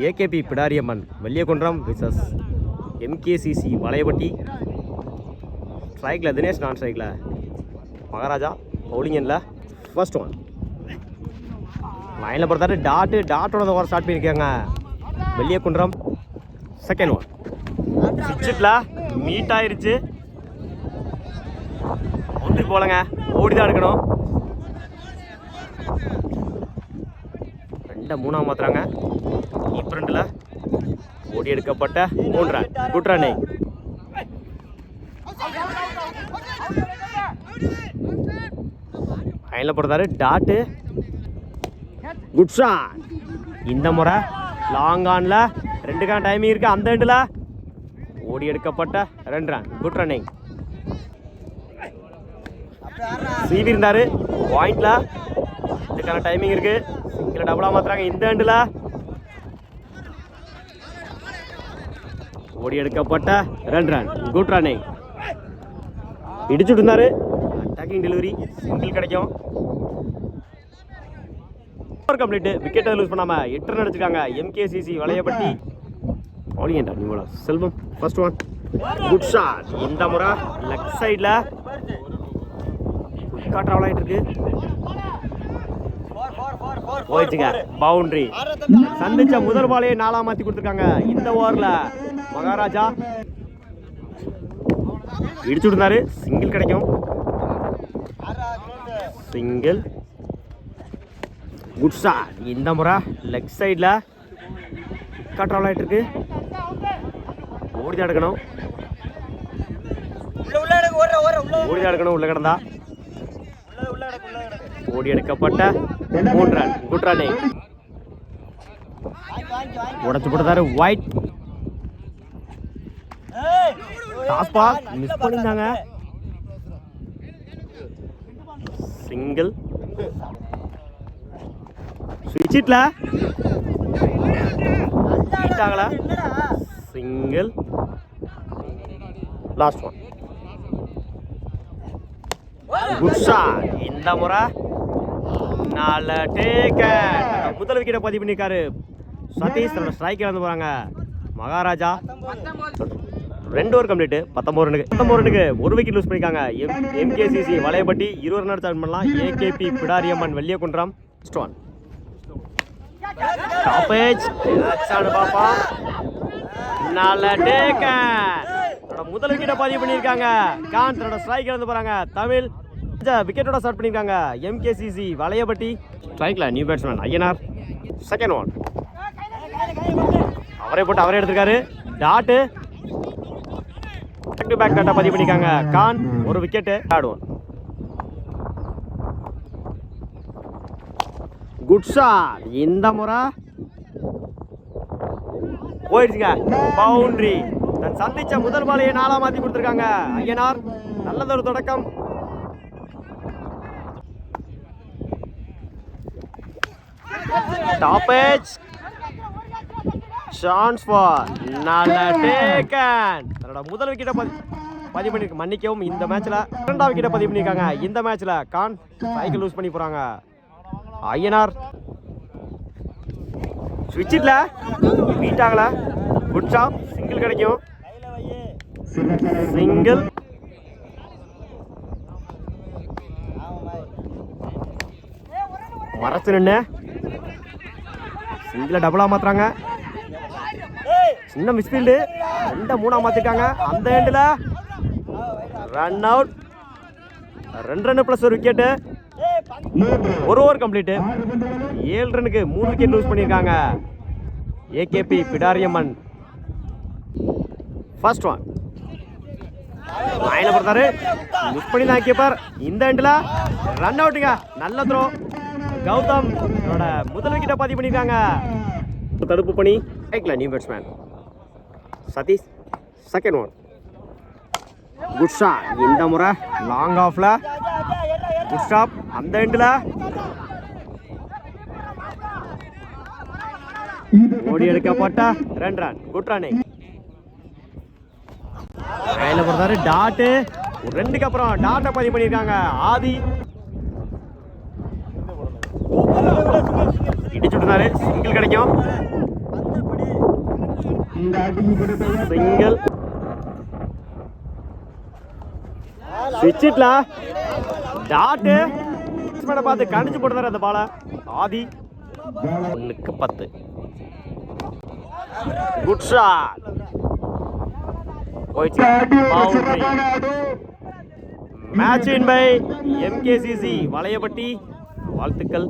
AKP Pidariamman Velliyakundram versus MKCC Valayapatti. ஸ்ட்ரைக்கில் தினேஷ், நான் ஸ்ட்ரைக்கில் மகாராஜா. பவுலிங் எண்ணில் ஃபர்ஸ்ட் ஒன். லைனில் பொறுத்தாரு டாட்டோட ஓவர் ஸ்டார்ட் பண்ணியிருக்காங்க வெள்ளியகுன்றம். Second one. சுவிட்சில் மீட் ஆயிடுச்சு. ஒன்று போலங்க, ஓடி தான் எடுக்கணும். 2-3 மாத்துறாங்க. கீப்பர் ரெண்டில் ஓடி எடுக்கப்பட்ட 3 ரன். Good running. லைனில் போடுறாரு டாட்டு. Good shot. இந்த முறை லாங் ஆனில் 2 கான் டைமிங் இருக்கு. அந்த எண்டில் ஓடி எடுக்கப்பட்ட 2 ரன். Good running. சிவி இருந்தாரு பாயிண்ட்ல. 2 கான டைமிங் இருக்கு. சிங்கிள் டபுளா மாத்துறாங்க. இந்த எண்டில் ஓடி எடுக்கப்பட்ட 2 ரன். Good running. இடிச்சுட்டு இருந்தாரு. அட்டாக்கிங் டெலிவரி சிங்கிள் கிடைக்கும். கம்ப்ளீட். விக்கெட்டை லூஸ் பண்ணாம 8 ரன் அடிச்சிருக்காங்க MKCC Valaiyapatti. Bowling Selvam first one. Good shot. இந்த முறை லெஃப்ட் சைடில் ட்ராவல் ஆகிட்டு இருக்கு. போயிடுச்சுங்க, பவுண்டரி. சந்திச்ச முதல் பாலையே 4 மாத்தி கொடுத்துருக்காங்க இந்த ஓவரில் மகாராஜா. இடிச்சு விடுந்தாரு. சிங்கிள் கிடைக்கும். சிங்கிள். Good shot. இந்த முறை லெக் சைடில் ட்ராவல் ஆகிட்டு இருக்கு. ஓடி தான் எடுக்கணும். உள்ள கிடந்தா ஓடி எடுக்கப்பட்ட 3 ரன். Good running. உடச்சு போட்டாரு ஒயிட். டாஸ் பால் மிஸ் பண்ணிருந்தாங்க. சிங்கிள். ஸ்விட்ச் இட்ல single. Last one. Good shot. இந்த முறை 4 டேக்கன். முதல் விக்கெட்டை பதிவு பண்ணிருக்காரு சதீஷ். ஸ்ட்ரைக்கில் வந்து போறாங்க மகாராஜா. 2 over complete. 19 ரனுக்கு 1 விக்கெட் லூஸ் பண்ணிருக்காங்க எம்கேசிசி வளையப்பட்டி. 20 ரன் அடிச்சு பண்ணலாம் AKP Pidariamman Velliyakundram. First one. Top edge பாப்பா. 4 டேக்கன். முதல் விக்கெட்டை பதிவு பண்ணியிருக்காங்க கான். தன்னோட ஸ்ட்ரைக்கில் வந்து போறாங்க தமிழ். விக்கெட்டோட ஸ்டார்ட் பண்ணியிருக்காங்க எம்கேசிசி வளையப்பட்டி. ஸ்ட்ரைக்கில் new batsman Ayyanar. Second one. அவரே போட்டு அவரே எடுத்திருக்காரு. டாட்டு. பேக் டு பேக் டாட்டா பதிவு பண்ணியிருக்காங்க கான். 1 wicket. Third one. Good shot. இந்த முறை போயிடுச்சுங்க, பவுண்டரி. தன் சந்திச்ச முதல் பாலையை 4 மாத்தி கொடுத்துருக்காங்க ஐயனார். நல்லதொரு தொடக்கம். Top edge chance for 4 taken. தன்னோட முதல் விக்கெட்டை பதிவு பண்ணிருக்க. மன்னிக்கவும், இந்த மேட்ச்ல 2ஆம் விக்கெட்டை பதிவு பண்ணிருக்காங்க இந்த மேட்ச்ல கான். சைக்கிள் லூஸ் பண்ணி போறாங்க ஐயனார். ஸ்விட்சிட்ல பீட் ஆகல. Good shot. சிங்கிள் கிடைக்கும். சிங்கிள். மரத்து நின்று சிங்கிள டபுளா மாத்துறாங்க. சின்ன மிஸ்ஃபீல்டு. 2-3 மாத்திட்டாங்க. அந்த எண்டில் run out. 2 run plus 1 wicket. 1 over complete. 7 ரனுக்கு 3 விக்கெட் லூஸ் பண்ணியிருக்காங்க ஏகேபி பிடாரியம்மன். First one. லைனை பொறுத்தாரு. மிஸ் பண்ணி தான் கீப்பர். இந்த எண்டில் ரன் அவுட்டுங்க. நல்ல த்ரோ. கௌதம் முதல் விக்கெட்டை பதிவு பண்ணியிருக்காங்க. தடுப்பு பண்ணி ஸ்ட்ரைக்கில் new batsman Sathish. Second one. Good shot. இந்த முறை லாங் ஆஃப்ல குட் ஸ்டாப். அந்த எண்டில் ஓடி எடுக்கப்பட்ட 2 ரன். Good running. கையில் பொறுத்தாரு டாட்டு. 2க்கு அப்புறம் டாட்டை பதிவு பண்ணியிருக்காங்க ஆதி. இடிச்சுட்டு சிங்கிள் கிடைக்கும். சிங்கிள் சுவிட்சிட்ல டாட்டு பார்த்து கணிச்சு போட்டுறாரு அந்த பாலை. ஆதி 1-10. குட் ஷாட் போயிடுச்சு. Match win by MKCC Valayapatti. வாழ்த்துக்கள்.